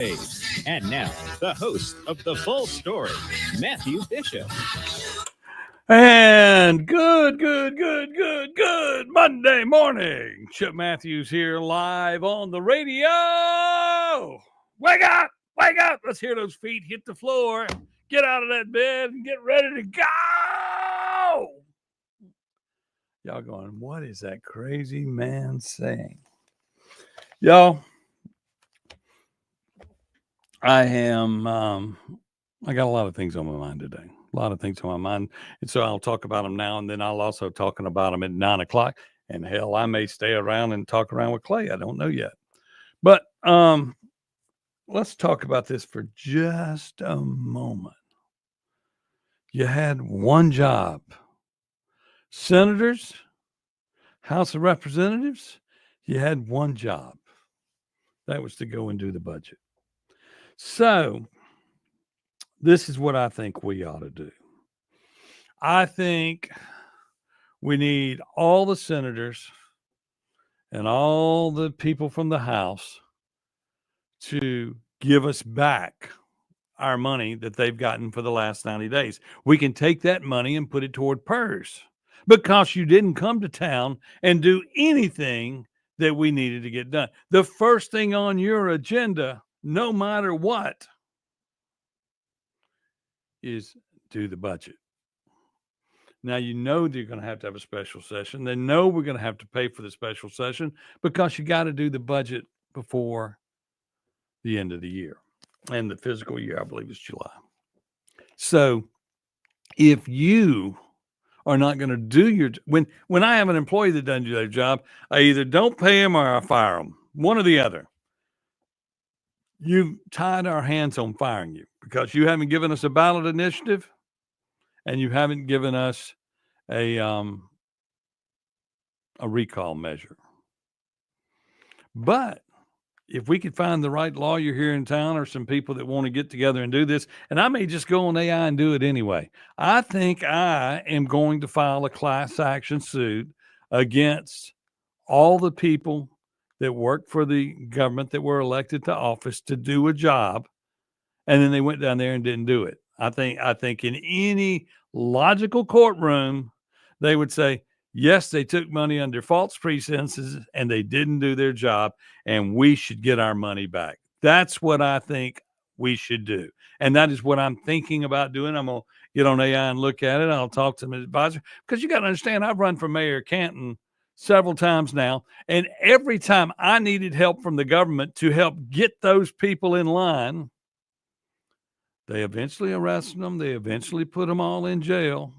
And now, the host of The Full Story, Matthew Bishop. And good Monday morning. Chip Matthews here live on the radio. Wake up. Let's hear those feet hit the floor. Get out of that bed and get ready to go. Y'all going, what is that crazy man saying? Y'all, I got a lot of things on my mind today. A lot of things on my mind. And so I'll talk about them now, and then I'll also talk about them at 9 o'clock. And hell, I may stay around and talk around with Clay. I don't know yet. But let's talk about this for just a moment. You had one job. Senators, House of Representatives, you had one job. That was to go and do the budget. So this is what I think we ought to do. I think we need all the senators and all the people from the House to give us back our money that they've gotten for the last 90 days. We can take that money and put it toward PERS because you didn't come to town and do anything that we needed to get done. The first thing on your agenda, no matter what, is do the budget. Now, you know they're going to have a special session. They know we're going to have to pay for the special session because you got to do the budget before the end of the year. And the fiscal year, I believe, is July. So if you are not going to do your when I have an employee that doesn't do their job, I either don't pay him or I fire him. One or the other. You've tied our hands on firing you because you haven't given us a ballot initiative and you haven't given us a recall measure. But if we could find the right lawyer here in town or some people that want to get together and do this, and I may just go on AI and do it anyway. I think I am going to file a class action suit against all the people that work for the government that were elected to office to do a job, and then they went down there and didn't do it. I think in any logical courtroom, they would say, yes, they took money under false pretenses and they didn't do their job, and we should get our money back. That's what I think we should do. And that is what I'm thinking about doing. I'm going to get on AI and look at it. I'll talk to my advisor because you got to understand, I've run for mayor of Canton several times now. And every time I needed help from the government to help get those people in line, they eventually arrested them. They eventually put them all in jail.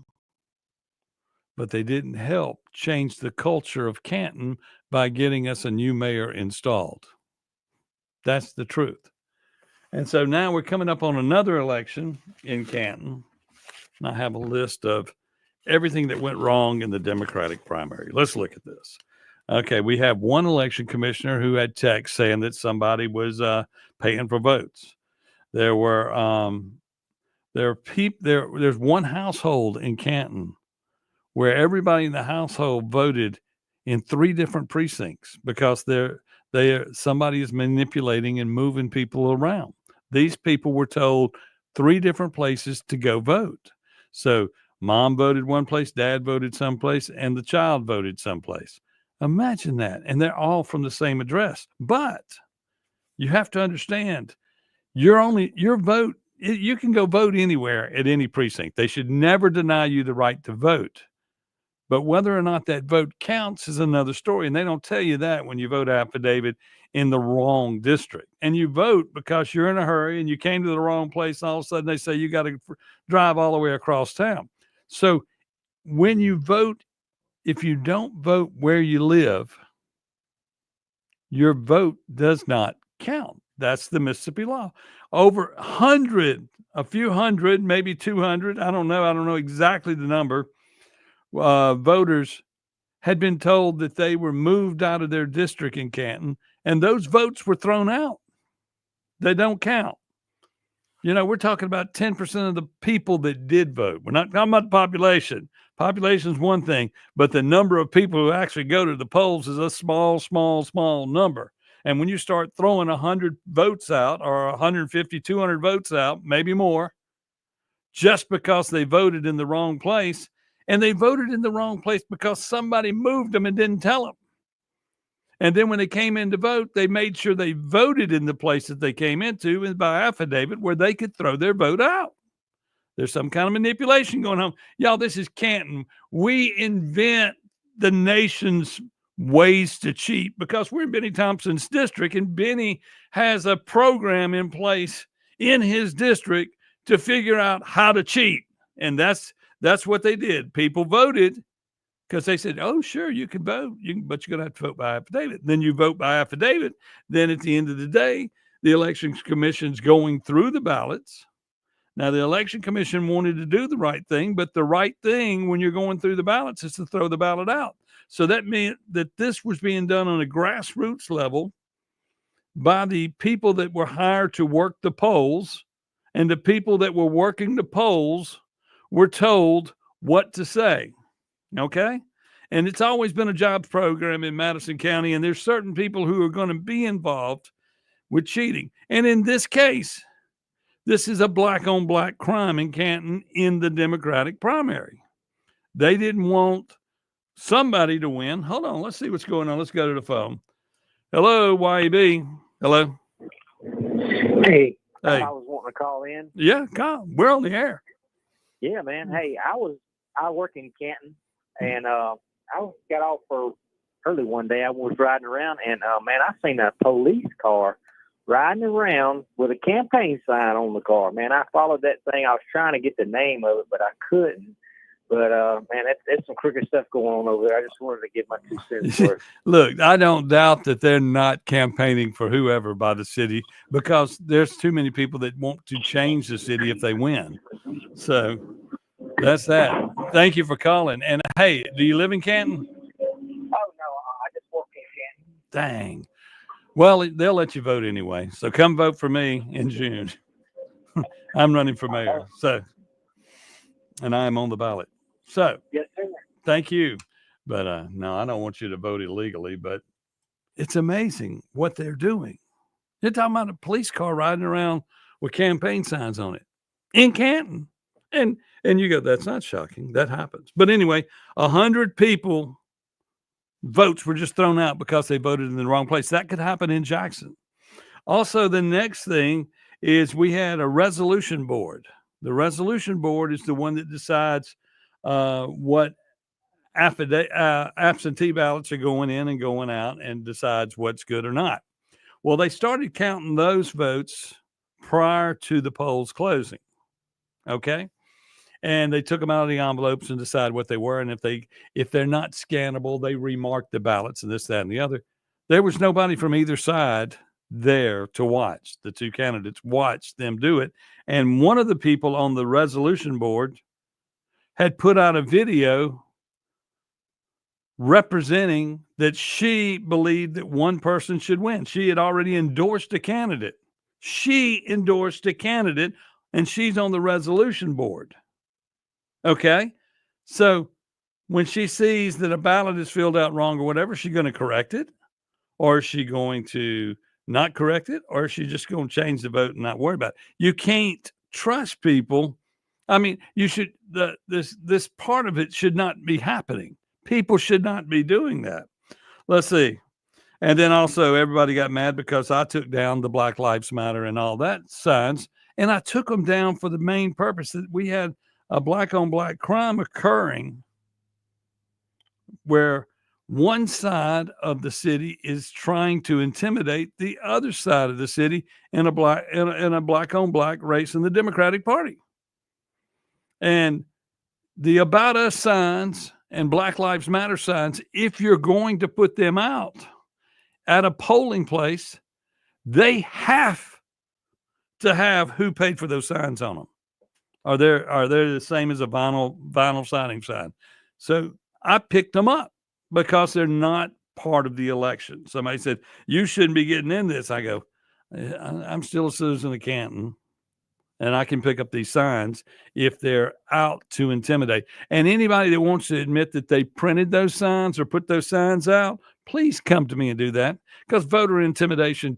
But they didn't help change the culture of Canton by getting us a new mayor installed. That's the truth. And so now we're coming up on another election in Canton. And I have a list of everything that went wrong in the Democratic primary. Let's look at this. Okay, we have one election commissioner who had text saying that somebody was paying for votes. There's one household in Canton where everybody in the household voted in 3 different precincts because somebody is manipulating and moving people around. These people were told 3 different places to go vote. So mom voted one place, dad voted someplace, and the child voted someplace. Imagine that. And they're all from the same address. But you have to understand, your vote, you can go vote anywhere at any precinct. They should never deny you the right to vote. But whether or not that vote counts is another story. And they don't tell you that when you vote affidavit in the wrong district. And you vote because you're in a hurry and you came to the wrong place. And all of a sudden they say you got to drive all the way across town. So when you vote, if you don't vote where you live, your vote does not count. That's the Mississippi law. Over a few hundred, maybe 200, I don't know exactly the number, voters had been told that they were moved out of their district in Canton, and those votes were thrown out. They don't count. You know, we're talking about 10% of the people that did vote. We're not talking about the population. Population is one thing, but the number of people who actually go to the polls is a small number. And when you start throwing 100 votes out or 150, 200 votes out, maybe more, just because they voted in the wrong place, and they voted in the wrong place because somebody moved them and didn't tell them. And then when they came in to vote, they made sure they voted in the place that they came into and by affidavit where they could throw their vote out. There's some kind of manipulation going on. Y'all, this is Canton. We invent the nation's ways to cheat because we're in Benny Thompson's district, and Benny has a program in place in his district to figure out how to cheat. And that's what they did. People voted because they said, oh, sure, you can vote, but you're going to have to vote by affidavit. Then you vote by affidavit. Then at the end of the day, the Election Commission's going through the ballots. Now, the Election Commission wanted to do the right thing, but the right thing when you're going through the ballots is to throw the ballot out. So that meant that this was being done on a grassroots level by the people that were hired to work the polls, and the people that were working the polls were told what to say. Okay? And it's always been a jobs program in Madison County, and there's certain people who are going to be involved with cheating. And in this case, this is a black on black crime in Canton in the Democratic primary. They didn't want somebody to win. Hold on, let's see what's going on. Let's go to the phone. Hello, YEB. Hello. Hey, Hey. I was wanting to call in. Yeah, come. We're on the air. Yeah, man. Hey, I work in Canton, and I got off for early one day. I was riding around, and man, I seen a police car riding around with a campaign sign on the car. Man, I followed that thing. I was trying to get the name of it, but I couldn't. But man, that's some crooked stuff going on over there. I just wanted to get my 2 cents worth. Look, I don't doubt that they're not campaigning for whoever by the city, because there's too many people that want to change the city if they win. So that's that. Thank you for calling. And hey, do you live in Canton? Oh no, I just work in Canton. Dang. Well, they'll let you vote anyway. So come vote for me in June. I'm running for mayor. So, and I am on the ballot. So, Yes, sir. thank you. But no, I don't want you to vote illegally, but it's amazing what they're doing. You're talking about a police car riding around with campaign signs on it in Canton. And you go, that's not shocking. That happens. But anyway, 100 people votes were just thrown out because they voted in the wrong place. That could happen in Jackson. Also, the next thing is we had a resolution board. The resolution board is the one that decides what absentee ballots are going in and going out and decides what's good or not. Well, they started counting those votes prior to the polls closing. Okay. And they took them out of the envelopes and decided what they were. And if they're not scannable, they remark the ballots and this, that, and the other. There was nobody from either side there to watch. The two candidates watched them do it. And one of the people on the resolution board had put out a video representing that she believed that one person should win. She had already endorsed a candidate. She endorsed a candidate, and she's on the resolution board. Okay. So when she sees that a ballot is filled out wrong or whatever, is she going to correct it? Or is she going to not correct it? Or is she just going to change the vote and not worry about it? You can't trust people. I mean, you should, this part of it should not be happening. People should not be doing that. Let's see. And then also everybody got mad because I took down the Black Lives Matter and all that signs. And I took them down for the main purpose that we had a black on black crime occurring where one side of the city is trying to intimidate the other side of the city in a black on black race in the Democratic Party. And the About Us signs and Black Lives Matter signs, if you're going to put them out at a polling place, they have to have who paid for those signs on them. Are they the same as a vinyl signing sign? So I picked them up because they're not part of the election. Somebody said, you shouldn't be getting in this. I go, I'm still a citizen of Canton, and I can pick up these signs if they're out to intimidate. And anybody that wants to admit that they printed those signs or put those signs out, please come to me and do that, because voter intimidation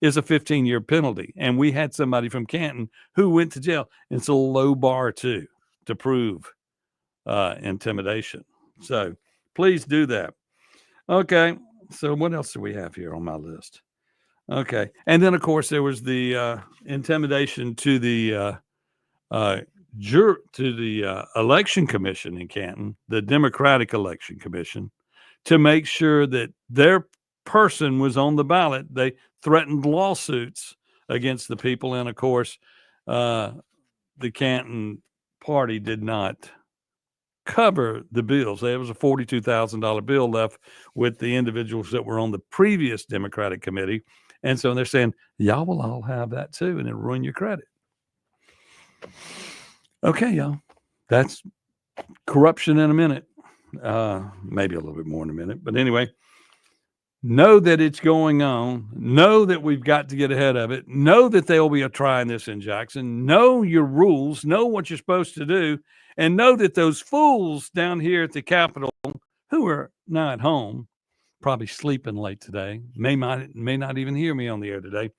is a 15-year penalty. And we had somebody from Canton who went to jail. It's a low bar too to prove intimidation. So please do that. Okay. So what else do we have here on my list? Okay. And then of course there was the intimidation to the election commission in Canton, the Democratic Election Commission, to make sure that their person was on the ballot. They threatened lawsuits against the people. And of course, the Canton party did not cover the bills. There was a $42,000 bill left with the individuals that were on the previous Democratic committee. And so they're saying, y'all will all have that too, and it'll ruin your credit. Okay, y'all. That's corruption in a minute. Maybe a little bit more in a minute. But anyway, know that it's going on. Know that we've got to get ahead of it. Know that they'll be trying this in Jackson. Know your rules. Know what you're supposed to do. And know that those fools down here at the Capitol who are now at home, probably sleeping late today, may not even hear me on the air today,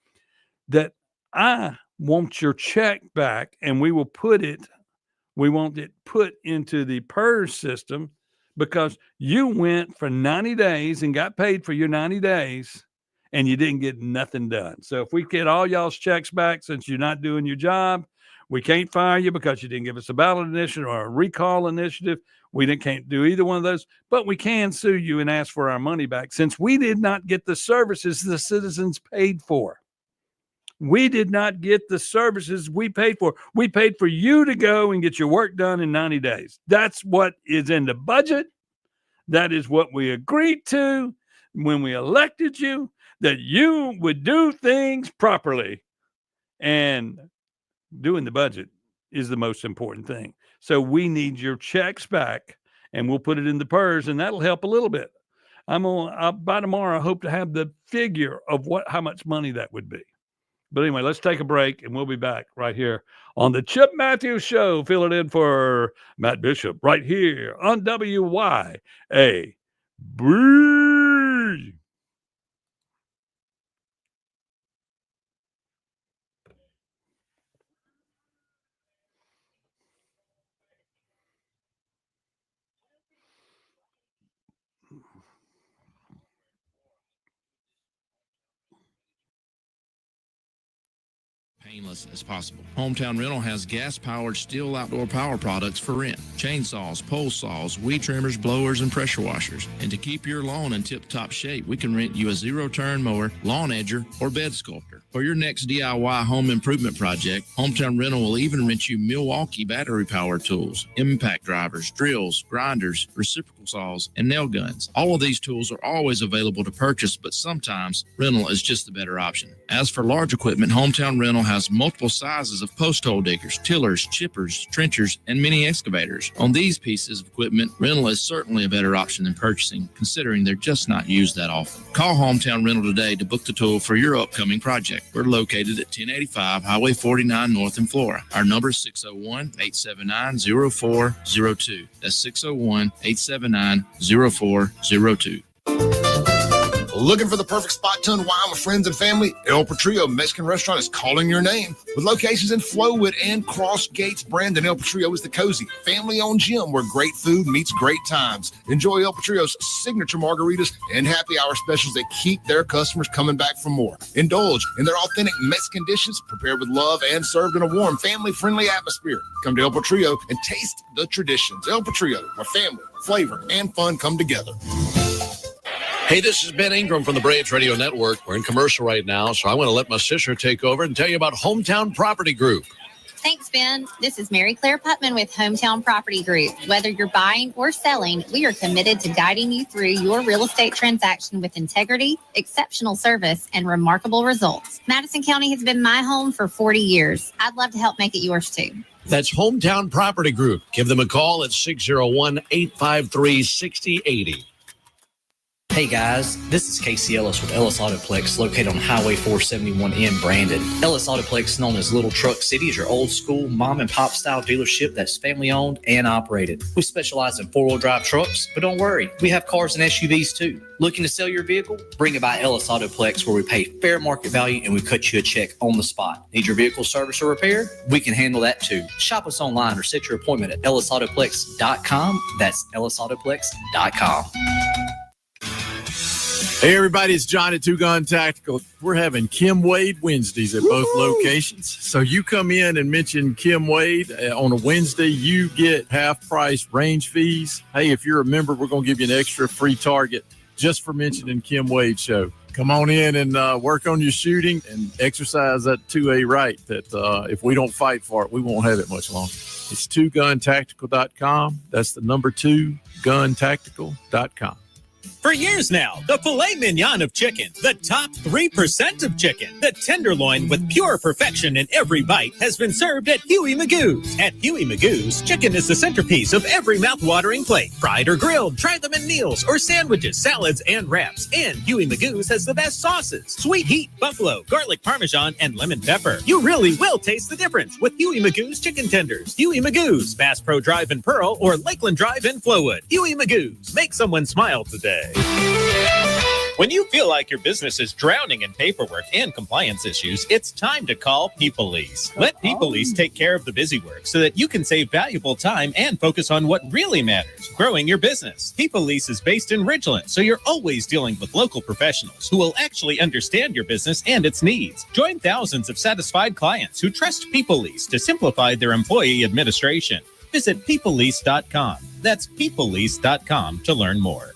that I want your check back, and we want it put into the PERS system, because you went for 90 days and got paid for your 90 days and you didn't get nothing done. So if we get all y'all's checks back, since you're not doing your job, we can't fire you because you didn't give us a ballot initiative or a recall initiative. We can't do either one of those, but we can sue you and ask for our money back, since we did not get the services the citizens paid for. We did not get the services we paid for. We paid for you to go and get your work done in 90 days. That's what is in the budget. That is what we agreed to when we elected you, that you would do things properly. And doing the budget is the most important thing. So we need your checks back, and we'll put it in the PERS, and that'll help a little bit. By tomorrow, I hope to have the figure of how much money that would be. But anyway, let's take a break, and we'll be back right here on the Chip Matthews Show. Fill it in for Matt Bishop right here on WYAB. Painless as possible. Hometown Rental has gas-powered steel outdoor power products for rent. Chainsaws, pole saws, weed trimmers, blowers, and pressure washers. And to keep your lawn in tip-top shape, we can rent you a zero-turn mower, lawn edger, or bed sculptor. For your next DIY home improvement project, Hometown Rental will even rent you Milwaukee battery-powered tools, impact drivers, drills, grinders, reciprocal saws, and nail guns. All of these tools are always available to purchase, but sometimes rental is just the better option. As for large equipment, Hometown Rental has multiple sizes of post hole diggers, tillers, chippers, trenchers, and mini excavators. On these pieces of equipment, rental is certainly a better option than purchasing, considering they're just not used that often. Call Hometown Rental today to book the tool for your upcoming project. We're located at 1085 Highway 49 North in Flora. Our number is 601-879-0402. That's 601-879-0402. Looking for the perfect spot to unwind with friends and family? El Patrio Mexican Restaurant is calling your name. With locations in Flowood and Cross Gates, Brandon, El Patrio is the cozy, family-owned gym where great food meets great times. Enjoy El Patrio's signature margaritas and happy hour specials that keep their customers coming back for more. Indulge in their authentic Mexican dishes prepared with love and served in a warm, family-friendly atmosphere. Come to El Patrio and taste the traditions. El Patrio, where family, flavor, and fun come together. Hey, this is Ben Ingram from the Braves Radio Network. We're in commercial right now, so I want to let my sister take over and tell you about Hometown Property Group. Thanks, Ben. This is Mary Claire Putman with Hometown Property Group. Whether you're buying or selling, we are committed to guiding you through your real estate transaction with integrity, exceptional service, and remarkable results. Madison County has been my home for 40 years. I'd love to help make it yours too. That's Hometown Property Group. Give them a call at 601-853-6080. Hey guys, this is Casey Ellis with Ellis Autoplex, located on Highway 471 in Brandon. Ellis Autoplex, known as Little Truck City, is your old school mom and pop style dealership that's family owned and operated. We specialize in 4-wheel drive trucks, but don't worry, we have cars and SUVs too. Looking to sell your vehicle? Bring it by Ellis Autoplex, where we pay fair market value and we cut you a check on the spot. Need your vehicle service or repair? We can handle that too. Shop us online or set your appointment at ellisautoplex.com. That's ellisautoplex.com. Hey everybody, it's John at Two Gun Tactical. We're having Kim Wade Wednesdays at both locations. So you come in and mention Kim Wade on a Wednesday, you get half price range fees. Hey, if you're a member, we're going to give you an extra free target just for mentioning Kim Wade Show. Come on in and work on your shooting and exercise that 2A right that if we don't fight for it, we won't have it much longer. It's twoguntactical.com. That's the number 2, guntactical.com. For years now, the filet mignon of chicken, the top 3% of chicken, the tenderloin with pure perfection in every bite, has been served at Huey Magoo's. At Huey Magoo's, chicken is the centerpiece of every mouth-watering plate. Fried or grilled, try them in meals or sandwiches, salads, and wraps. And Huey Magoo's has the best sauces: sweet heat, buffalo, garlic parmesan, and lemon pepper. You really will taste the difference with Huey Magoo's chicken tenders. Huey Magoo's, Bass Pro Drive in Pearl or Lakeland Drive in Flowood. Huey Magoo's, make someone smile today. When you feel like your business is drowning in paperwork and compliance issues, it's time to call P-Police. Let P-Police take care of the busy work so that you can save valuable time and focus on what really matters: growing your business. P-Police is based in Ridgeland, so you're always dealing with local professionals who will actually understand your business and its needs. Join thousands of satisfied clients who trust P-Police to simplify their employee administration. Visit ppolice.com. That's ppolice.com to learn more.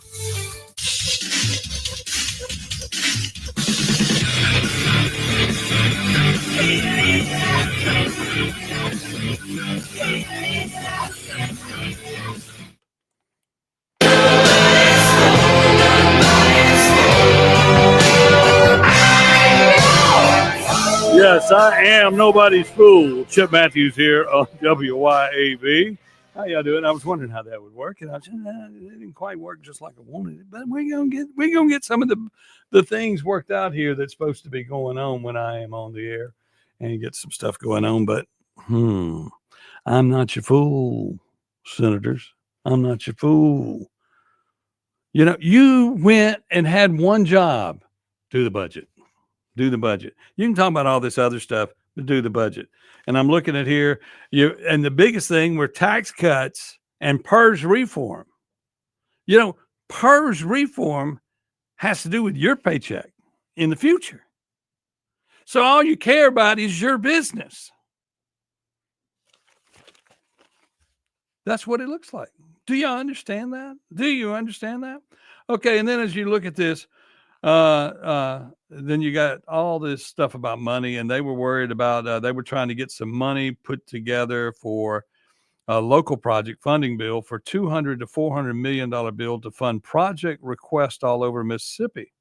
Yes, I am nobody's fool. Chip Matthews here on WYAB. How y'all doing? I was wondering how that would work, and I said, it didn't quite work just like I wanted it. But we're gonna get some of the things worked out here that's supposed to be going on when I am on the air, and get some stuff going on. But I'm not your fool, senators. I'm not your fool. You know, you went and had one job: do the budget. Do the budget. You can talk about all this other stuff, but do the budget. And I'm looking at here, and the biggest thing were tax cuts and PERS reform. You know, PERS reform has to do with your paycheck in the future. So all you care about is your business. That's what it looks like. Do you understand that? Do you understand that? Okay, and then as you look at this, then you got all this stuff about money, and they were worried about, they were trying to get some money put together for a local project funding bill for $200 to $400 million bill to fund project requests all over Mississippi.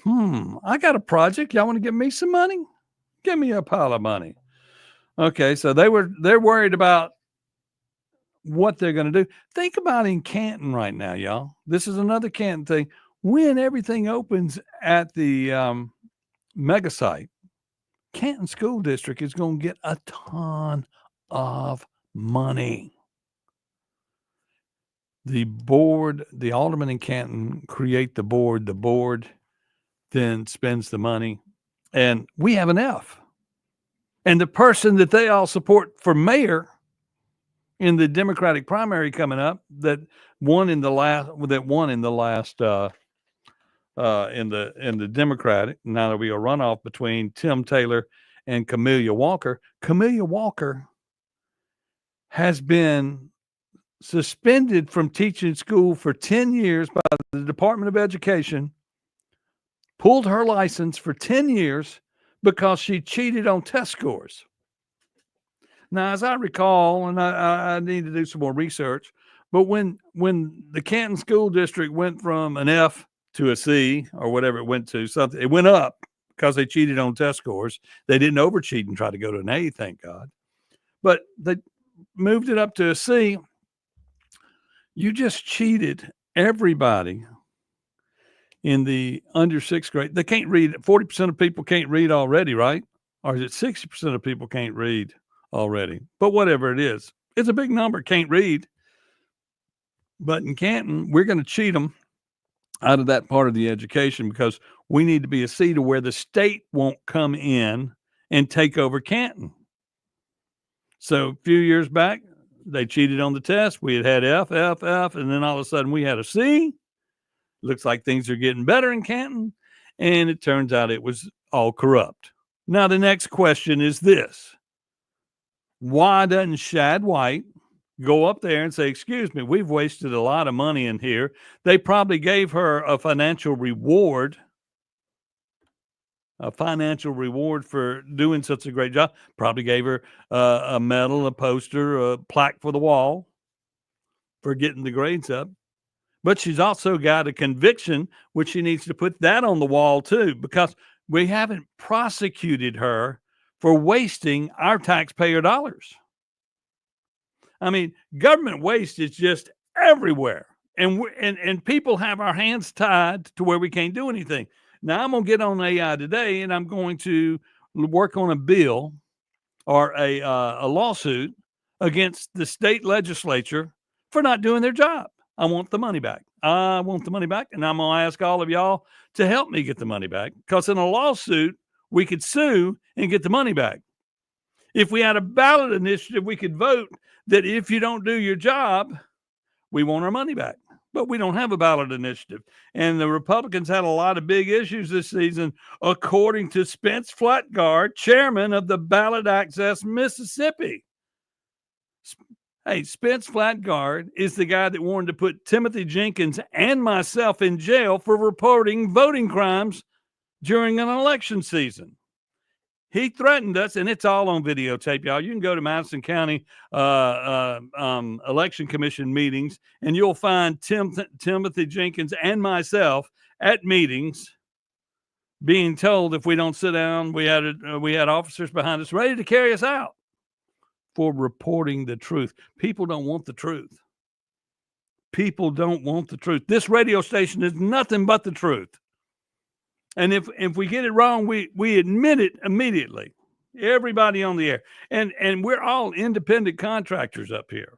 I got a project. Y'all want to give me some money? Give me a pile of money. Okay. So they're worried about what they're going to do. Think about in Canton right now, y'all. This is another Canton thing. When everything opens at the mega site, Canton School District is going to get a ton of money. The board, the aldermen in Canton create the board then spends the money, and we have an F. And the person that they all support for mayor in the Democratic primary coming up, that won in the last in the Democratic. Now there'll be a runoff between Tim Taylor and Camelia Walker. Camelia Walker has been suspended from teaching school for 10 years by the Department of Education, pulled her license for 10 years because she cheated on test scores. Now, as I recall, and I need to do some more research, but when the Canton School District went from an F to a C or whatever it went to, something, it went up because they cheated on test scores. They didn't overcheat and try to go to an A, thank God. But they moved it up to a C. You just cheated everybody in the under 6th grade. They can't read. 40% of people can't read already, right? Or is it 60% of people can't read already? But whatever it is, it's a big number, can't read. But in Canton, we're going to cheat them out of that part of the education because we need to be a seat of where the state won't come in and take over Canton. So a few years back, they cheated on the test. We had F, F, F, and then all of a sudden we had a C. Looks like things are getting better in Canton. And it turns out it was all corrupt. Now, the next question is this. Why doesn't Shad White go up there and say, excuse me, we've wasted a lot of money in here. They probably gave her a financial reward for doing such a great job. Probably gave her a medal, a poster, a plaque for the wall for getting the grades up. But she's also got a conviction, which she needs to put that on the wall too, because we haven't prosecuted her for wasting our taxpayer dollars. I mean, government waste is just everywhere. And people have our hands tied to where we can't do anything. Now, I'm going to get on AI today, and I'm going to work on a bill or a lawsuit against the state legislature for not doing their job. I want the money back. And I'm going to ask all of y'all to help me get the money back, because in a lawsuit, we could sue and get the money back. If we had a ballot initiative, we could vote that if you don't do your job, we want our money back. But we don't have a ballot initiative. And the Republicans had a lot of big issues this season, according to Spence Flatgard, chairman of the Ballot Access Mississippi. Hey, Spence Flatgard is the guy that wanted to put Timothy Jenkins and myself in jail for reporting voting crimes during an election season. He threatened us, and it's all on videotape, y'all. You can go to Madison County Election Commission meetings, and you'll find Timothy Jenkins and myself at meetings being told if we don't sit down, we had officers behind us ready to carry us out for reporting the truth. People don't want the truth. People don't want the truth. This radio station is nothing but the truth. And if we get it wrong, we admit it immediately. Everybody on the air. And we're all independent contractors up here.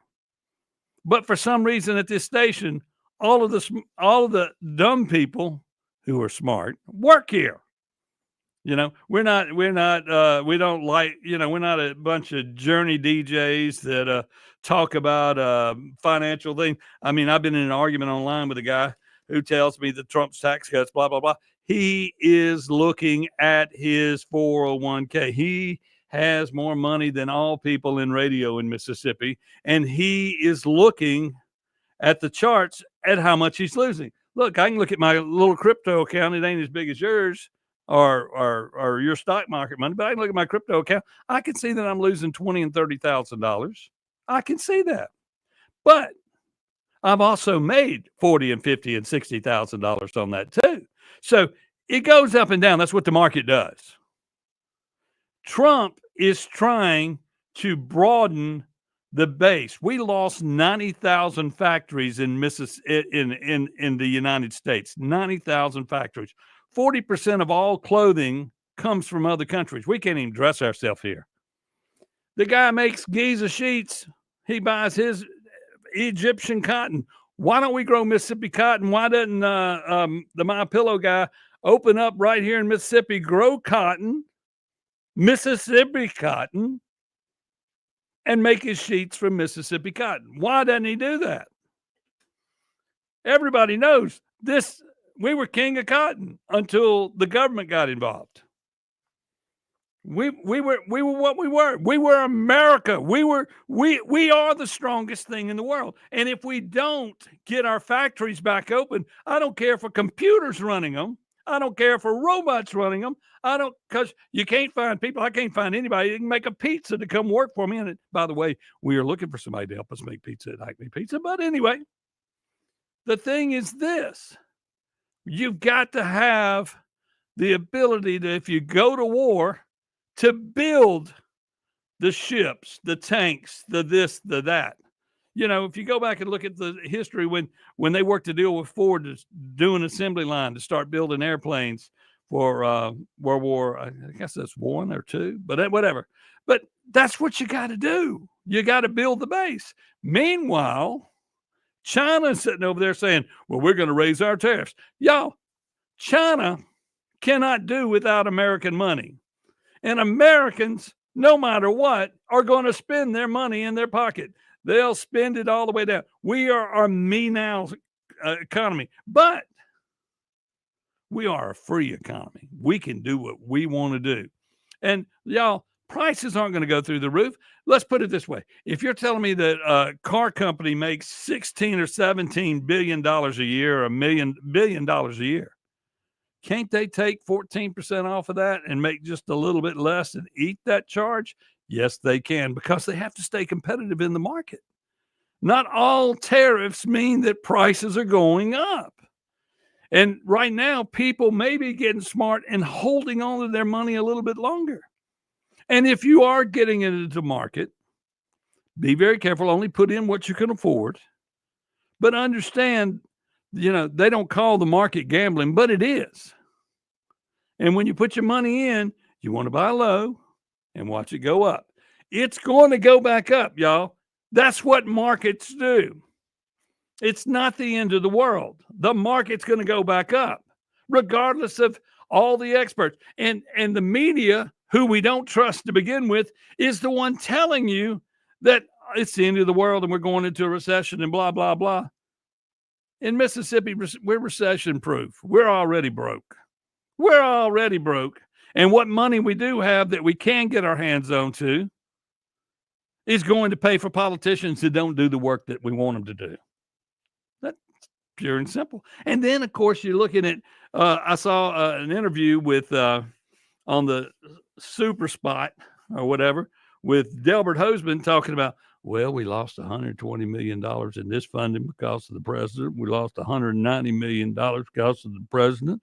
But for some reason at this station, all of the dumb people who are smart work here. You know, we don't like, we're not a bunch of journey DJs that talk about financial things. I mean, I've been in an argument online with a guy who tells me that Trump's tax cuts, blah, blah, blah. He is looking at his 401k. He has more money than all people in radio in Mississippi, and he is looking at the charts at how much he's losing. Look, I can look at my little crypto account. It ain't as big as yours or your stock market money, but I can look at my crypto account. I can see that I'm losing $20,000 and $30,000. I can see that, but I've also made $40,000 and $50,000 and $60,000 on that too. So it goes up and down. That's what the market does. Trump is trying to broaden the base. We lost 90,000 factories in the United States. 90,000 factories. 40% of all clothing comes from other countries. We can't even dress ourselves here. The guy makes Giza sheets. He buys his Egyptian cotton. Why don't we grow Mississippi cotton? Why doesn't the MyPillow guy open up right here in Mississippi, grow cotton, Mississippi cotton, and make his sheets from Mississippi cotton? Why doesn't he do that? Everybody knows this. We were king of cotton until the government got involved. We were what we were. We were America. We are the strongest thing in the world. And if we don't get our factories back open, I don't care if a computer's running them. I don't care if a robot's running them. Because you can't find people. I can't find anybody that can make a pizza to come work for me. And by the way, we are looking for somebody to help us make pizza at Acme Pizza. But anyway, the thing is this. You've got to have the ability to, if you go to war, to build the ships, the tanks, the this, the that. You know, if you go back and look at the history when they worked a deal with Ford to do an assembly line to start building airplanes for World War, I guess that's 1 or 2, but whatever. But that's what you got to do. You got to build the base. Meanwhile, China's sitting over there saying, well, we're going to raise our tariffs. Y'all, China cannot do without American money. And Americans, no matter what, are going to spend their money in their pocket. They'll spend it all the way down. We are a me now economy, but we are a free economy. We can do what we want to do. And y'all, prices aren't going to go through the roof. Let's put it this way. If you're telling me that a car company makes $16 or $17 billion a year, $1 billion a year, can't they take 14% off of that and make just a little bit less and eat that charge? Yes, they can, because they have to stay competitive in the market. Not all tariffs mean that prices are going up. And right now, people may be getting smart and holding on to their money a little bit longer. And if you are getting into the market, be very careful. Only put in what you can afford. But understand, they don't call the market gambling, but it is. And when you put your money in, you want to buy low and watch it go up. It's going to go back up, y'all. That's what markets do. It's not the end of the world. The market's going to go back up, regardless of all the experts. And the media, who we don't trust to begin with, is the one telling you that it's the end of the world and we're going into a recession and blah, blah, blah. In Mississippi, we're recession proof. We're already broke. We're already broke. And what money we do have that we can get our hands on to is going to pay for politicians who don't do the work that we want them to do. That's pure and simple. And then, of course, you're looking at, I saw an interview with, on the Super Spot or whatever, with Delbert Hosemann talking about, well, we lost $120 million in this funding because of the president. We lost $190 million because of the president.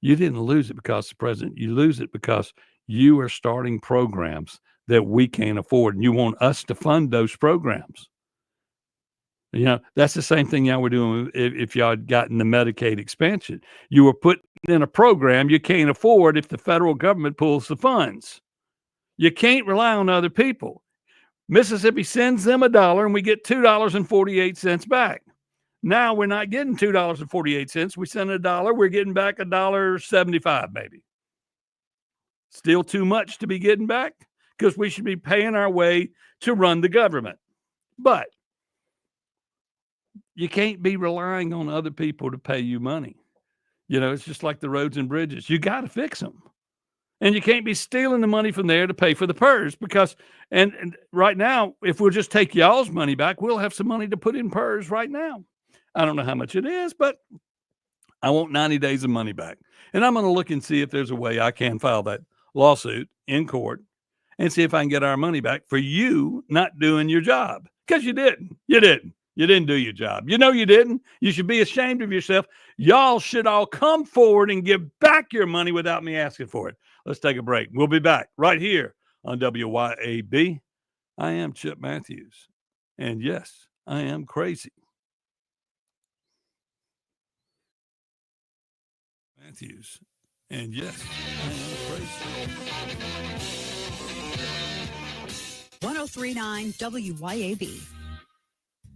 You didn't lose it because of the president. You lose it because you are starting programs that we can't afford, and you want us to fund those programs. That's the same thing y'all were doing if y'all had gotten the Medicaid expansion. You were putting in a program you can't afford if the federal government pulls the funds. You can't rely on other people. Mississippi sends them $1 and we get $2.48 back. Now we're not getting $2.48. We send $1. We're getting back $1.75 maybe. Still too much to be getting back because we should be paying our way to run the government. But you can't be relying on other people to pay you money. It's just like the roads and bridges. You got to fix them. And you can't be stealing the money from there to pay for the PERS because, and right now, if we'll just take y'all's money back, we'll have some money to put in PERS right now. I don't know how much it is, but I want 90 days of money back. And I'm going to look and see if there's a way I can file that lawsuit in court and see if I can get our money back for you not doing your job. Because you didn't. You didn't do your job. You didn't. You should be ashamed of yourself. Y'all should all come forward and give back your money without me asking for it. Let's take a break. We'll be back right here on WYAB. I am Chip Matthews. And yes, I am crazy. Matthews. And yes, I am crazy. 1039 WYAB.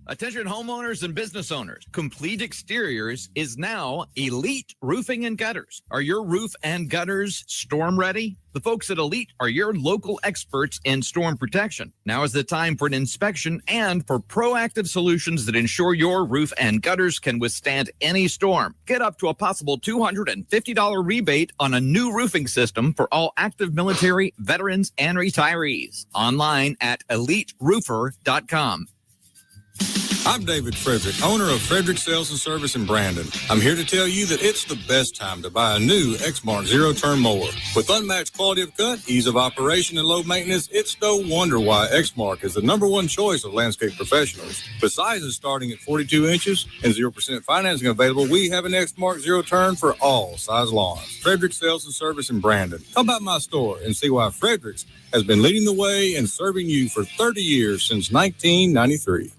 Attention homeowners and business owners. Complete Exteriors is now Elite Roofing and Gutters. Are your roof and gutters storm ready? The folks at Elite are your local experts in storm protection. Now is the time for an inspection and for proactive solutions that ensure your roof and gutters can withstand any storm. Get up to a possible $250 rebate on a new roofing system for all active military, veterans, and retirees. Online at EliteRoofer.com. I'm David Frederick, owner of Frederick Sales and Service in Brandon. I'm here to tell you that it's the best time to buy a new Exmark zero-turn mower. With unmatched quality of cut, ease of operation, and low maintenance, it's no wonder why Exmark is the #1 choice of landscape professionals. With sizes starting at 42 inches and 0% financing available, we have an Exmark zero-turn for all size lawns. Frederick Sales and Service in Brandon. Come by my store and see why Fredericks has been leading the way and serving you for 30 years since 1993.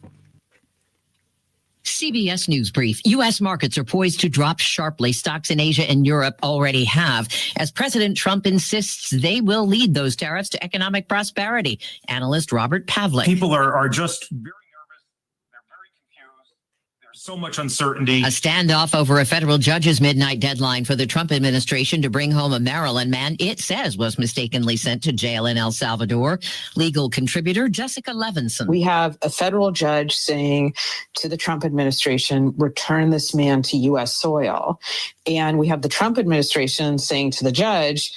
CBS News Brief. U.S. markets are poised to drop sharply. Stocks in Asia and Europe already have, as President Trump insists they will lead those tariffs to economic prosperity. Analyst Robert Pavlik. People are just very nervous. They're very confused. There's so much uncertainty. A standoff over a federal judge's midnight deadline for the Trump administration to bring home a Maryland man it says was mistakenly sent to jail in El Salvador. Legal contributor Jessica Levinson. We have a federal judge saying to the Trump administration, return this man to U.S. soil. And we have the Trump administration saying to the judge,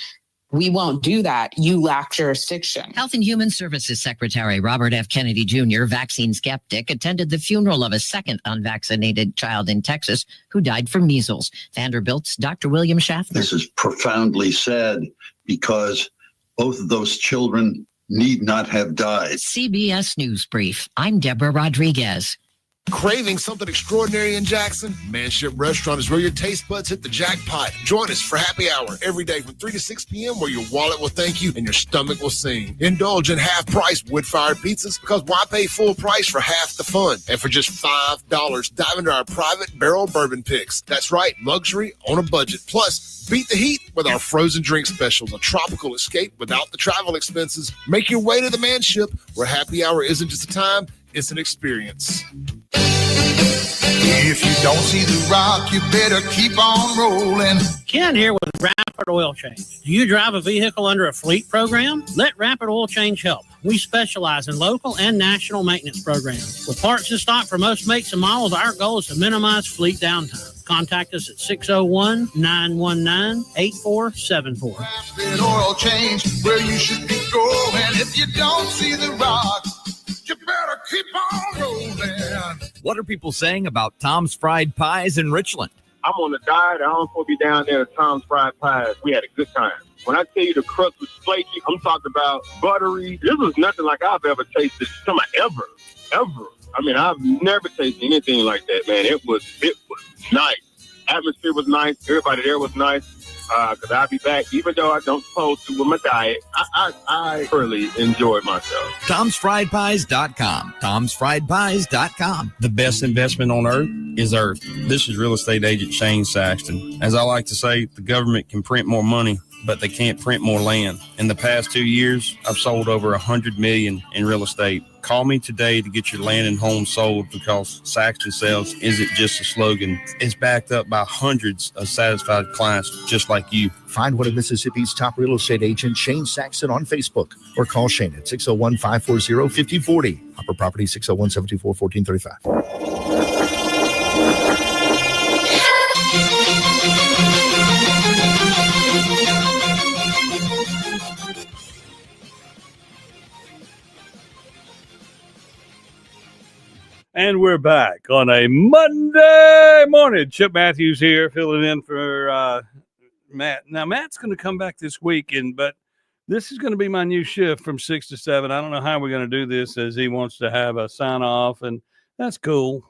we won't do that. You lack jurisdiction. Health and Human Services Secretary Robert F. Kennedy Jr., vaccine skeptic, attended the funeral of a second unvaccinated child in Texas who died from measles. Vanderbilt's Dr. William Schaffner. This is profoundly sad because both of those children need not have died. CBS News Brief. I'm Deborah Rodriguez. Craving something extraordinary in Jackson? Manship Restaurant is where your taste buds hit the jackpot. Join us for happy hour every day from 3 to 6 p.m. where your wallet will thank you and your stomach will sing. Indulge in half-price wood-fired pizzas because why pay full price for half the fun? And for just $5, dive into our private barrel bourbon picks. That's right, luxury on a budget. Plus, beat the heat with our frozen drink specials, a tropical escape without the travel expenses. Make your way to the Manship where happy hour isn't just a time, it's an experience. If you don't see the rock, you better keep on rolling. Ken here with Rapid Oil Change. Do you drive a vehicle under a fleet program? Let Rapid Oil Change help. We specialize in local and national maintenance programs. With parts in stock for most makes and models, our goal is to minimize fleet downtime. Contact us at 601-919-8474. Rapid Oil Change, where you should be going. If you don't see the rock, you better keep on rolling. What are people saying about Tom's Fried Pies in Richland? I'm on a diet. I don't want to be down there at Tom's Fried Pies. We had a good time. When I tell you the crust was flaky, I'm talking about buttery. This was nothing like I've ever tasted. Ever. I mean, I've never tasted anything like that, man. It was nice. Atmosphere was nice. Everybody there was nice. Because I'll be back, even though I don't supposed to with my diet. I thoroughly enjoyed myself. Tom'sFriedPies.com. Tom'sFriedPies.com. The best investment on earth is earth. This is real estate agent Shane Saxton. As I like to say, the government can print more money, but they can't print more land. In the past 2 years, I've sold over $100 million in real estate. Call me today to get your land and home sold because Saxton Sales isn't just a slogan. It's backed up by hundreds of satisfied clients just like you. Find one of Mississippi's top real estate agents, Shane Saxton, on Facebook or call Shane at 601-540-5040. Upper Property 601-724-1435. And we're back on a Monday morning. Chip Matthews here, filling in for Matt. Now, Matt's going to come back this week, but this is going to be my new shift from 6 to 7. I don't know how we're going to do this, as he wants to have a sign off, and that's cool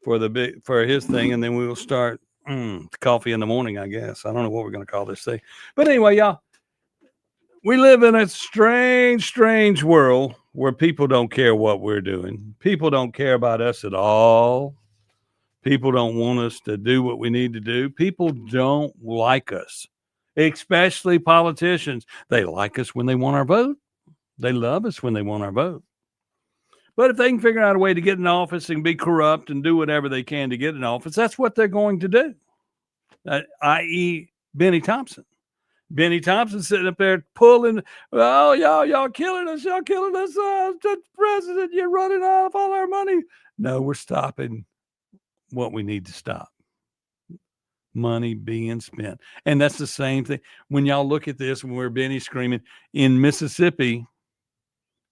for his thing. And then we will start coffee in the morning, I guess. I don't know what we're going to call this thing, but anyway, y'all, we live in a strange world where people don't care what we're doing. People don't care about us at all. People don't want us to do what we need to do. People don't like us, especially politicians. They like us when they want our vote. They love us when they want our vote. But if they can figure out a way to get in office and be corrupt and do whatever they can to get in office, that's what they're going to do, i.e. Benny Thompson. Benny Thompson sitting up there pulling, oh, y'all killing us, President, you're running off all our money. No, we're stopping what we need to stop. Money being spent. And that's the same thing. When y'all look at this, when we're Benny screaming, in Mississippi,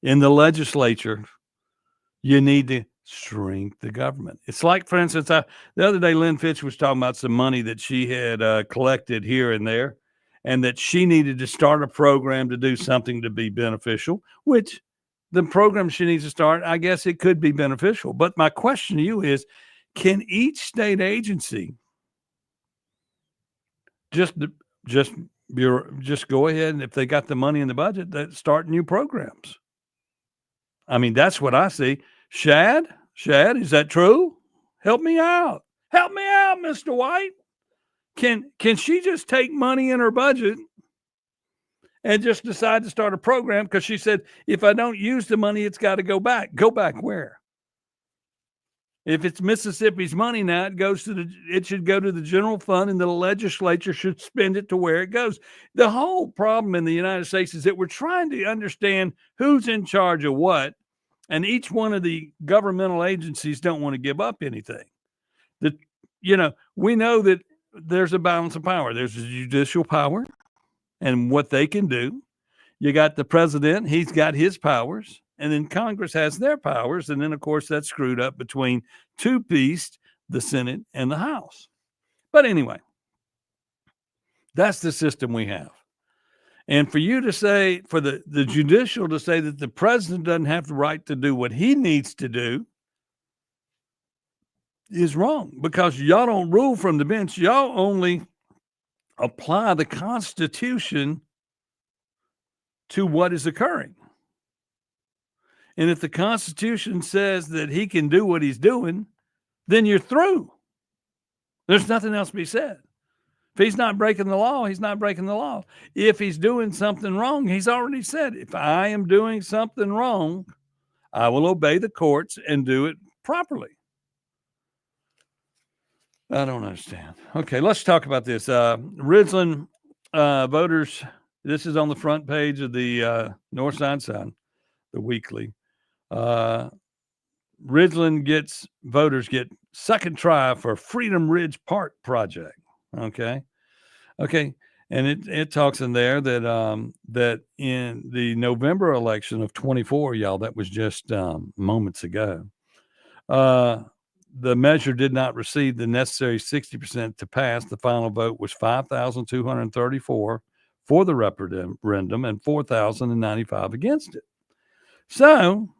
in the legislature, you need to shrink the government. It's like, for instance, the other day, Lynn Fitch was talking about some money that she had collected here and there, and that she needed to start a program to do something to be beneficial, which the program she needs to start, I guess it could be beneficial. But my question to you is, can each state agency just go ahead and if they got the money in the budget, that start new programs? I mean, that's what I see. Shad, Shad, is that true? Help me out. Help me out, Mr. White. Can she just take money in her budget and just decide to start a program? Because she said, if I don't use the money, it's got to go back. Go back where? If it's Mississippi's money now, it should go to the general fund, and the legislature should spend it to where it goes. The whole problem in the United States is that we're trying to understand who's in charge of what, and each one of the governmental agencies don't want to give up anything. We know that there's a balance of power. There's a judicial power and what they can do. You got the president, he's got his powers. And then Congress has their powers. And then, of course, that's screwed up between two beasts, the Senate and the House. But anyway, that's the system we have. And for you to say, for the judicial to say that the president doesn't have the right to do what he needs to do is wrong, because y'all don't rule from the bench. Y'all only apply the Constitution to what is occurring. And if the Constitution says that he can do what he's doing, then you're through. There's nothing else to be said. If he's not breaking the law, he's not breaking the law. If he's doing something wrong, he's already said, if I am doing something wrong, I will obey the courts and do it properly. I don't understand. Okay, let's talk about this. Ridgeland voters, this is on the front page of the North Side Sun, the weekly. Ridgeland voters get second try for Freedom Ridge Park project. Okay. And it talks in there that that in the November election of 24, y'all, that was just moments ago. The measure did not receive the necessary 60% to pass. The final vote was 5,234 for the referendum and 4,095 against it. So,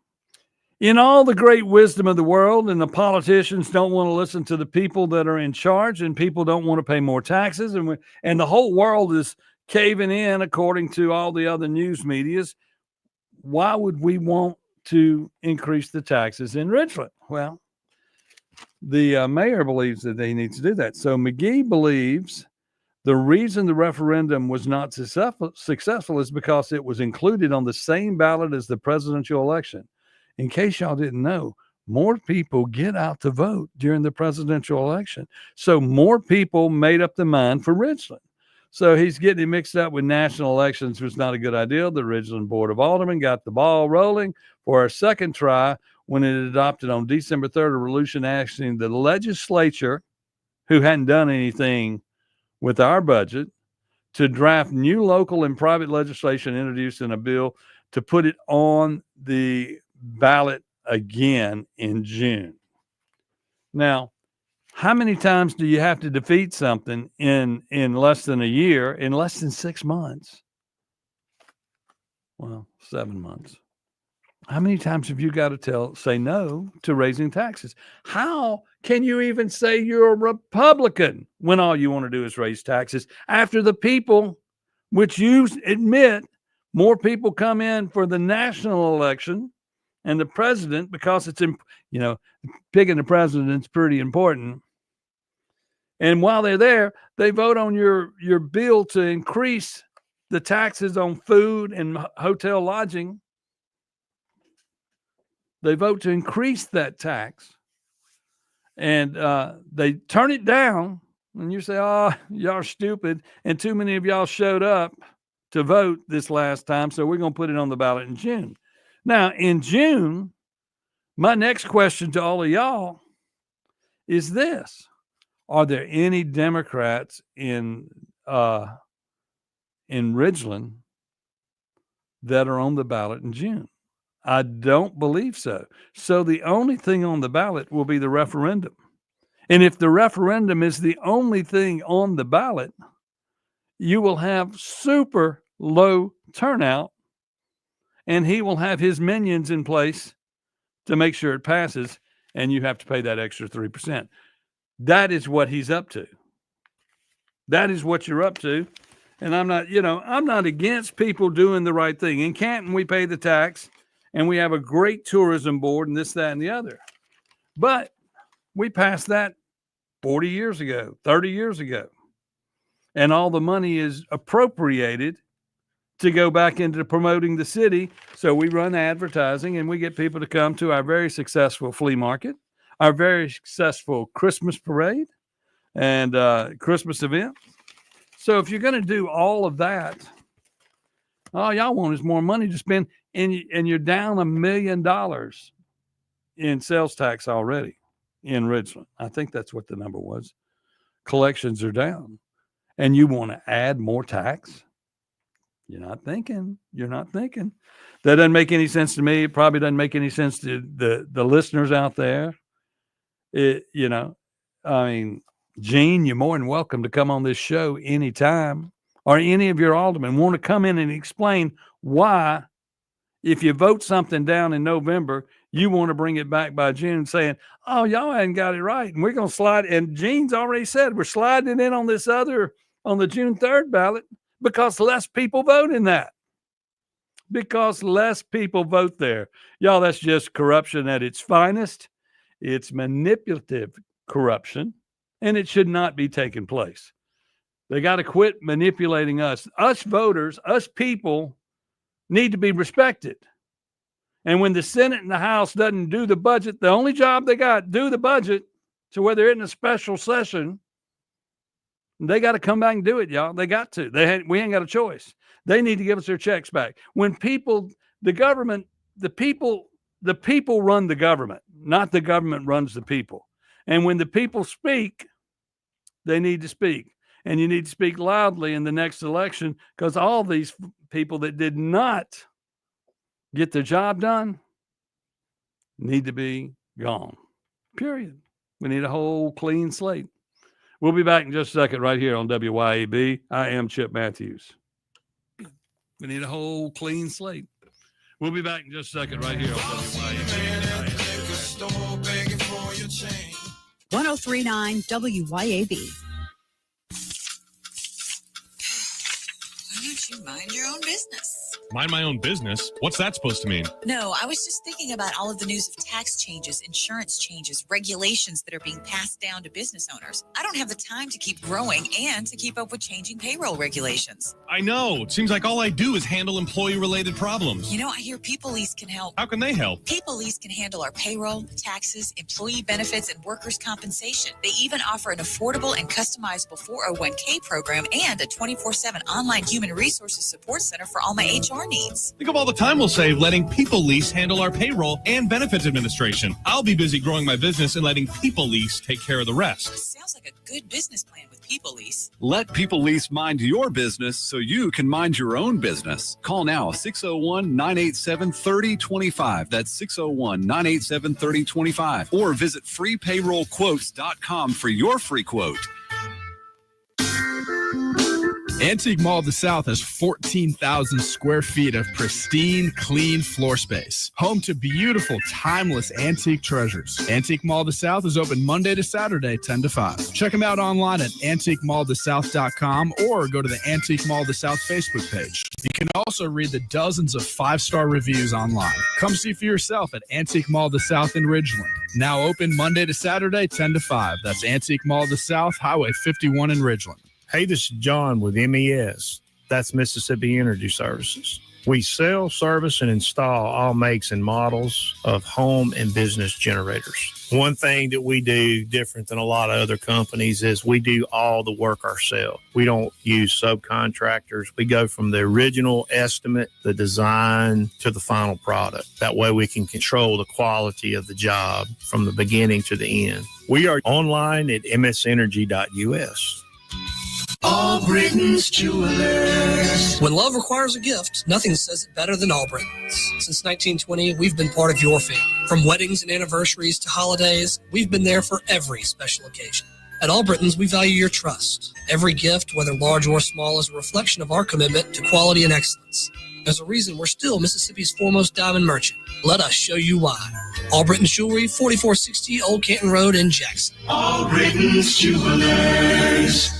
in all the great wisdom of the world, and the politicians don't want to listen to the people that are in charge, and people don't want to pay more taxes, and the whole world is caving in according to all the other news medias, why would we want to increase the taxes in Ridgeland? Well, the mayor believes that they need to do that. So McGee believes the reason the referendum was not successful is because it was included on the same ballot as the presidential election. In case y'all didn't know, more people get out to vote during the presidential election. So more people made up their mind for Ridgeland. So he's getting it mixed up with national elections, which is not a good idea. The Ridgeland Board of Aldermen got the ball rolling for a second try when it adopted on December 3rd a resolution asking the legislature, who hadn't done anything with our budget, to draft new local and private legislation introduced in a bill to put it on the ballot again in June. Now, how many times do you have to defeat something in less than a year, in less than 6 months? Well, 7 months. How many times have you got to say no to raising taxes? How can you even say you're a Republican when all you want to do is raise taxes after the people, which you admit, more people come in for the national election and the president, because it's, picking the president's pretty important. And while they're there, they vote on your bill to increase the taxes on food and hotel lodging. They vote to increase that tax, and they turn it down. And you say, oh, y'all are stupid. And too many of y'all showed up to vote this last time, so we're going to put it on the ballot in June. Now, in June, my next question to all of y'all is this. Are there any Democrats in Ridgeland that are on the ballot in June? I don't believe so. So the only thing on the ballot will be the referendum. And if the referendum is the only thing on the ballot, you will have super low turnout, and he will have his minions in place to make sure it passes, and you have to pay that extra 3%. That is what he's up to. That is what you're up to. And I'm not against people doing the right thing. In Canton, we pay the tax, and we have a great tourism board and this, that, and the other. But we passed that 40 years ago, 30 years ago. And all the money is appropriated to go back into promoting the city. So we run advertising and we get people to come to our very successful flea market, our very successful Christmas parade, and Christmas event. So if you're going to do all of that, all y'all want is more money to spend, and you're down $1 million in sales tax already in Ridgeland. I think that's what the number was. Collections are down, and you want to add more tax? You're not thinking. That doesn't make any sense to me. It probably doesn't make any sense to the listeners out there. Gene, you're more than welcome to come on this show anytime, or any of your aldermen want to come in and explain why, if you vote something down in November, you want to bring it back by June, saying, oh, y'all hadn't got it right, and we're going to slide. And Gene's already said we're sliding it in on the June 3rd ballot because less people vote in that. Because less people vote there. Y'all, that's just corruption at its finest. It's manipulative corruption, and it should not be taking place. They got to quit manipulating us. Us voters, us people need to be respected. And when the Senate and the House doesn't do the budget, the only job they got, do the budget, to where they're in a special session, they got to come back and do it, y'all. They got to. We ain't got a choice. They need to give us their checks back. When people, the government, the people run the government, not the government runs the people. And when the people speak, they need to speak. And you need to speak loudly in the next election, because all these people that did not get their job done need to be gone. Period. We need a whole clean slate. We'll be back in just a second right here on WYAB. I am Chip Matthews. We need a whole clean slate. We'll be back in just a second right here on WYAB. 1039 WYAB. Why don't you mind your own business? Mind my own business? What's that supposed to mean? No, I was just thinking about all of the news of tax changes, insurance changes, regulations that are being passed down to business owners. I don't have the time to keep growing and to keep up with changing payroll regulations. I know. It seems like all I do is handle employee-related problems. You know, I hear People Lease can help. How can they help? People Lease can handle our payroll, taxes, employee benefits, and workers' compensation. They even offer an affordable and customizable 401k program and a 24/7 online human resources support center for all my HR needs. Think of all the time we'll save letting People Lease handle our payroll and benefits administration. I'll be busy growing my business and letting People Lease take care of the rest. Sounds like a good business plan with People Lease. Let People Lease mind your business so you can mind your own business. Call now, 601-987-3025. That's 601-987-3025. Or visit freepayrollquotes.com for your free quote. Antique Mall of the South has 14,000 square feet of pristine, clean floor space. Home to beautiful, timeless antique treasures. Antique Mall of the South is open Monday to Saturday, 10 to 5. Check them out online at antiquemallofthesouth.com or go to the Antique Mall of the South Facebook page. You can also read the dozens of 5-star reviews online. Come see for yourself at Antique Mall of the South in Ridgeland. Now open Monday to Saturday, 10 to 5. That's Antique Mall of the South, Highway 51 in Ridgeland. Hey, this is John with MES. That's Mississippi Energy Services. We sell, service, and install all makes and models of home and business generators. One thing that we do different than a lot of other companies is we do all the work ourselves. We don't use subcontractors. We go from the original estimate, the design, to the final product. That way we can control the quality of the job from the beginning to the end. We are online at msenergy.us. Albritton's Jewelers. When love requires a gift, nothing says it better than Albritton's. Since 1920, we've been part of your family. From weddings and anniversaries to holidays, we've been there for every special occasion. At Albritton's, we value your trust. Every gift, whether large or small, is a reflection of our commitment to quality and excellence. There's a reason we're still Mississippi's foremost diamond merchant. Let us show you why. Albritton's Jewelry, 4460 Old Canton Road in Jackson. Albritton's Jewelers.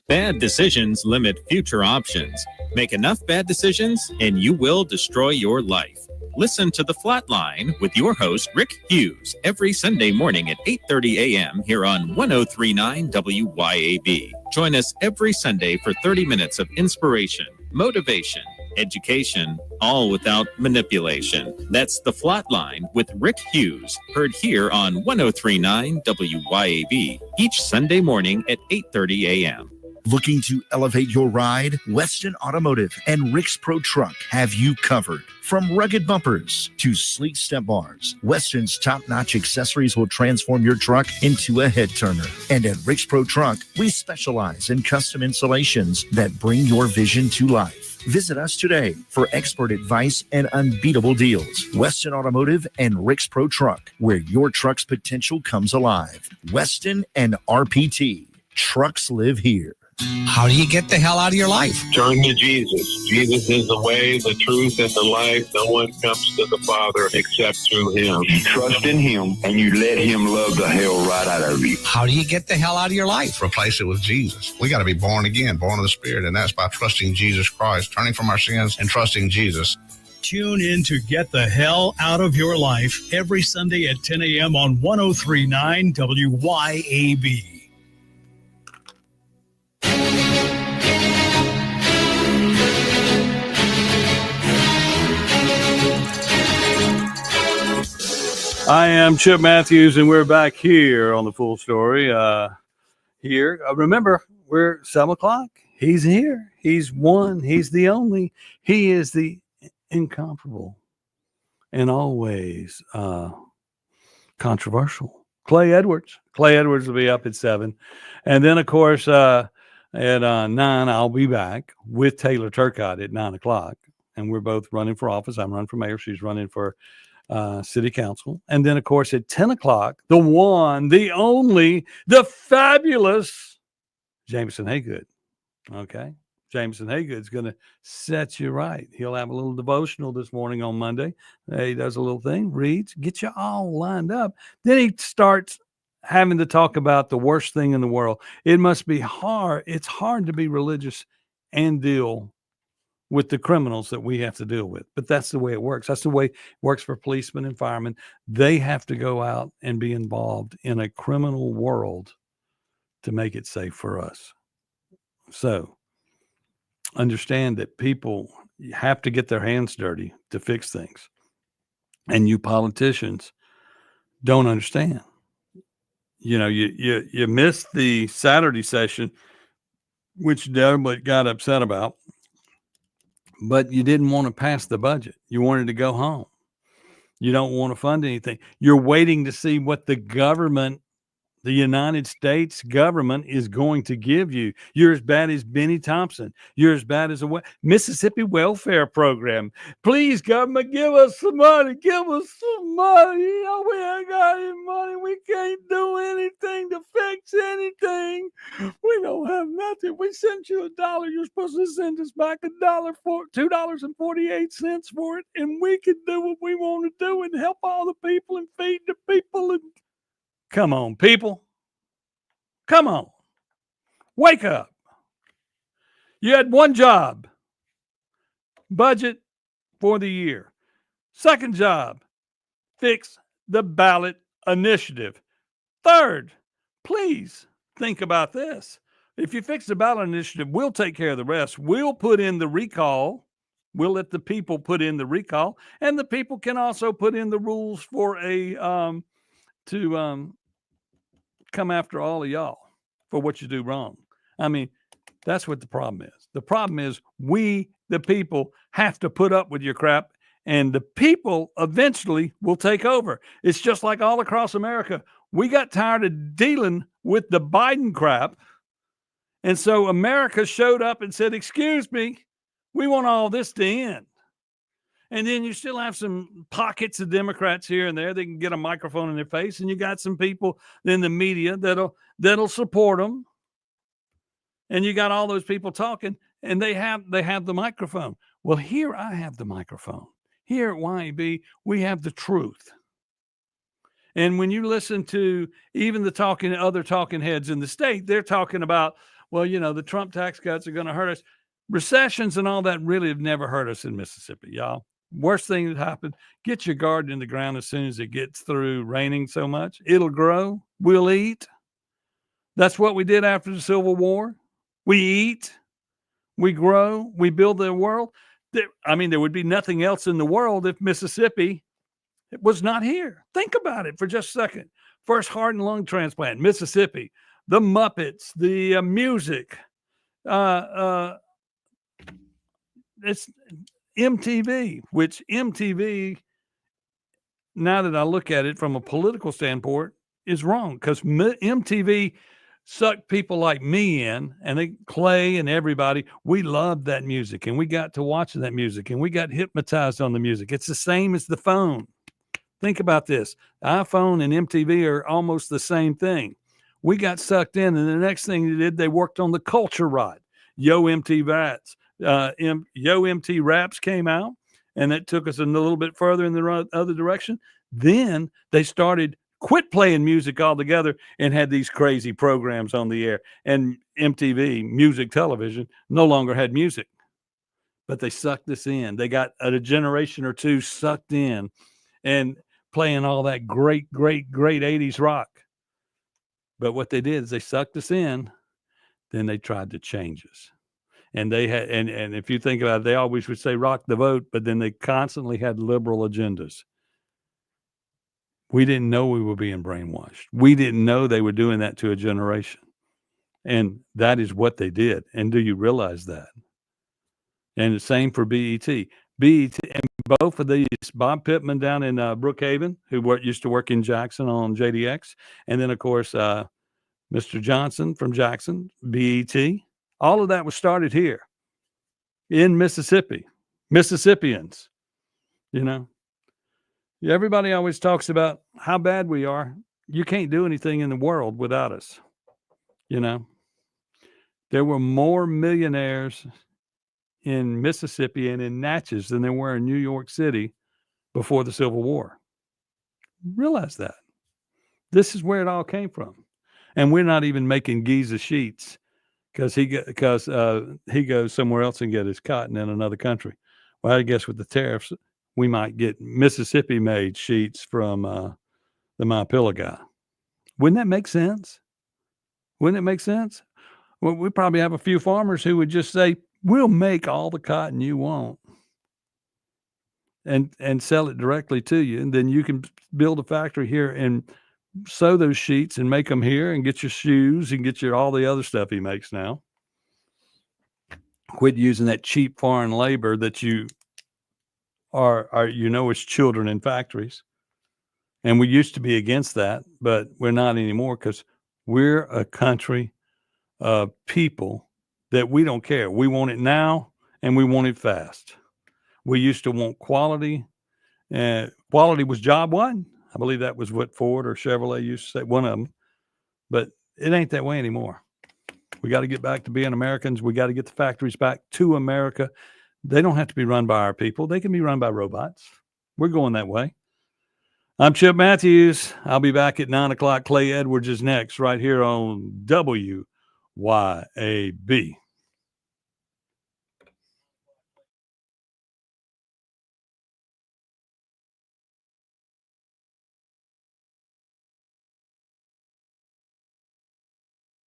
Bad decisions limit future options. Make enough bad decisions and you will destroy your life. Listen to The Flatline with your host, Rick Hughes, every Sunday morning at 8:30 a.m. here on 1039 WYAB. Join us every Sunday for 30 minutes of inspiration, motivation, education, all without manipulation. That's The Flatline with Rick Hughes, heard here on 1039 WYAB each Sunday morning at 8:30 a.m. Looking to elevate your ride? Weston Automotive and Rick's Pro Truck have you covered. From rugged bumpers to sleek step bars, Weston's top-notch accessories will transform your truck into a head-turner. And at Rick's Pro Truck, we specialize in custom installations that bring your vision to life. Visit us today for expert advice and unbeatable deals. Weston Automotive and Rick's Pro Truck, where your truck's potential comes alive. Weston and RPT. Trucks live here. How do you get the hell out of your life? Turn to Jesus. Jesus is the way, the truth, and the life. No one comes to the Father except through him. You trust in him, and you let him love the hell right out of you. How do you get the hell out of your life? Replace it with Jesus. We got to be born again, born of the Spirit, and that's by trusting Jesus Christ, turning from our sins and trusting Jesus. Tune in to Get the Hell Out of Your Life every Sunday at 10 a.m. on 1039 WYAB. I am Chip Matthews, and we're back here on the Full Story. Remember, we're 7 o'clock. He's here. He's one. He's the only. He is the incomparable and always controversial Clay Edwards. Clay Edwards will be up at 7. And then, of course, at 9, I'll be back with Taylor Turcotte at 9 o'clock. And we're both running for office. I'm running for mayor. She's running for city council. And then, of course, at 10 o'clock, the one, the only, the fabulous Jameson Haygood. Okay. Jameson Haygood's going to set you right. He'll have a little devotional this morning on Monday. He does a little thing, reads, get you all lined up. Then he starts having to talk about the worst thing in the world. It must be hard. It's hard to be religious and deal with the criminals that we have to deal with. But that's the way it works. That's the way it works for policemen and firemen. They have to go out and be involved in a criminal world to make it safe for us. So understand that people have to get their hands dirty to fix things. And you politicians don't understand. You know, you missed the Saturday session, which everybody got upset about. But you didn't want to pass the budget. You wanted to go home. You don't want to fund anything. You're waiting to see what the government, the United States government, is going to give you. You're as bad as Benny Thompson. You're as bad as a Mississippi welfare program. Please, government, give us some money. Give us some money. You know, we ain't got any money. We can't do anything to fix anything. We don't have nothing. We sent you $1. You're supposed to send us back $2.48 for it, and we can do what we want to do and help all the people and feed the people. And come on, people. Come on. Wake up. You had one job. Budget for the year. Second job. Fix the ballot initiative. Third, please think about this. If you fix the ballot initiative, we'll take care of the rest. We'll put in the recall. We'll let the people put in the recall. And the people can also put in the rules for come after all of y'all for what you do wrong. I mean, that's what the problem is. The problem is we, the people, have to put up with your crap, and the people eventually will take over. It's just like all across America. We got tired of dealing with the Biden crap, and so America showed up and said, excuse me, we want all this to end. And then you still have some pockets of Democrats here and there. They can get a microphone in their face, and you got some people in the media that'll support them. And you got all those people talking, and they have the microphone. Well, here I have the microphone. Here at YAB, we have the truth. And when you listen to even the other talking heads in the state, they're talking about, well, you know, the Trump tax cuts are going to hurt us. Recessions and all that really have never hurt us in Mississippi, y'all. Worst thing that happened, get your garden in the ground as soon as it gets through raining so much. It'll grow. We'll eat. That's what we did after the Civil War. We eat, we grow, we build the world. There would be nothing else in the world if Mississippi was not here. Think about it for just a second. First heart and lung transplant, Mississippi. The Muppets, the music. It's MTV, which MTV, now that I look at it from a political standpoint, is wrong because MTV sucked people like me in, and Clay and everybody. We loved that music, and we got to watching that music, and we got hypnotized on the music. It's the same as the phone. Think about this. The iPhone and MTV are almost the same thing. We got sucked in, and the next thing they did, they worked on the culture ride. Yo MT Raps. Yo MT Raps came out, and that took us a little bit further in the other direction. Then they quit playing music altogether and had these crazy programs on the air. And MTV, music television, no longer had music, but they sucked us in. They got a generation or two sucked in and playing all that great 80s rock. But what they did is they sucked us in, then they tried to change us. And they had, and if you think about it, they always would say rock the vote, but then they constantly had liberal agendas. We didn't know we were being brainwashed. We didn't know they were doing that to a generation. And that is what they did. And do you realize that? And the same for BET. BET, and both of these, Bob Pittman down in Brookhaven, who used to work in Jackson on JDX. And then, of course, Mr. Johnson from Jackson, BET. All of that was started here in Mississippi. Mississippians, Everybody always talks about how bad we are. You can't do anything in the world without us. There were more millionaires in Mississippi and in Natchez than there were in New York City before the Civil War. Realize that. This is where it all came from. And we're not even making Giza sheets because he goes somewhere else and get his cotton in another country. Well, I guess with the tariffs, we might get Mississippi-made sheets from the MyPillow guy. Wouldn't that make sense? Wouldn't it make sense? Well, we probably have a few farmers who would just say, we'll make all the cotton you want and sell it directly to you. And then you can build a factory here and sew those sheets and make them here and get your shoes and get all the other stuff he makes now. Quit using that cheap foreign labor that you are as children in factories. And we used to be against that, but we're not anymore because we're a country of people that we don't care. We want it now and we want it fast. We used to want quality, and quality was job one. I believe that was what Ford or Chevrolet used to say, one of them, but it ain't that way anymore. We got to get back to being Americans. We got to get the factories back to America. They don't have to be run by our people. They can be run by robots. We're going that way. I'm Chip Matthews. I'll be back at 9 o'clock. Clay Edwards is next right here on WYAB.